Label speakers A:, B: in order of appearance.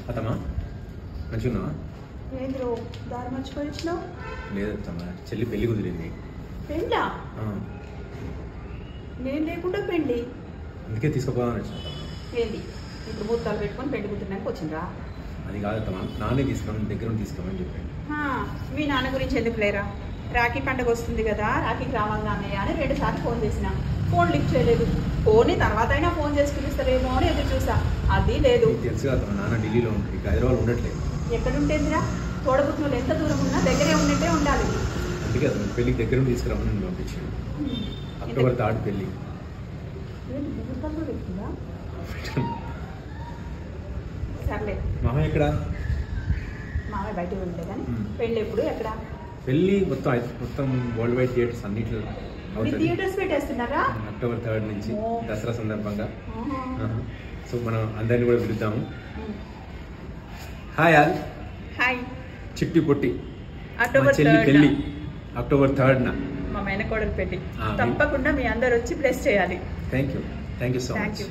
A: అత్తమ్మా మంచిగున్నావా?
B: ఏంద్రో దారి మర్చిపోయి వచ్చినావు?
A: లేదు అత్తమ్మా, చెల్లి పెళ్లి కుదిరింది.
B: పెళ్ళా? నేను లేకుండా పెళ్ళి?
A: అందుకే తీసుకుపోదామని వచ్చిన.
B: ఏంది ఇప్పుడు ముహూర్తాలు పెట్టుకొని పెళ్లి కుదిరినాక వచ్చిండ్రా?
A: అది కాదత్తమ్మా, నాన్నే తీసుకురామని దగ్గర తీసుకోమని చెప్పాను.
B: మీ నాన్న గురించి ఎందుకు లేరా? రాఖీ పండుగ వస్తుంది కదా, రాఖీకి రావాలి అన్నయ్య అని 2 సార్లు ఫోన్ చేసిన, ఫోన్ లిఫ్ట్ చేయలేదు. ఫోన్ తర్వాత అయినా ఫోన్ చేసి పిలుస్తారేమో అని ఎదురు చూసా, అది లేదు.
A: తెలుసు కదా నాన్న ఢిల్లీలో ఉంటుంది, హైదరాబాద్ ఉండట్లేదు.
B: ఎక్కడుంటేందిరా? తోడబుట్టులు ఎంత దూరం ఉన్నా దగ్గరే ఉన్నట్టే ఉండాలి.
A: అందుకే అతను పెళ్లికి దగ్గర తీసుకురామని నేను పంపించాను. అక్టోబర్ 3 పెళ్లి.
B: సర్లే.
A: మామయ్య ఎక్కడ?
B: మామయ్య బయట ఉంటే కానీ పెళ్ళి ఎప్పుడు ఎక్కడ?
A: పెళ్లి మొత్తం వరల్డ్ వైడ్ థియేటర్స్ అన్నిట్లో
B: థియేటర్స్ పెట్టేస్తున్నారా?
A: అక్టోబర్ 3 నుంచి దసరా సందర్భంగా. సో మనం అందరినీ కూడా పిలుద్దాము. Hi all.
B: హాయ్.
A: చిట్టి పొట్టి
B: అక్టోబర్
A: చెల్లి పెళ్లి అక్టోబర్ 3న.
B: మా మేనకోడలు పెళ్లి. తప్పకుండా మీ అందరు వచ్చి బ్లెస్ చేయాలి.
A: Thank you so much.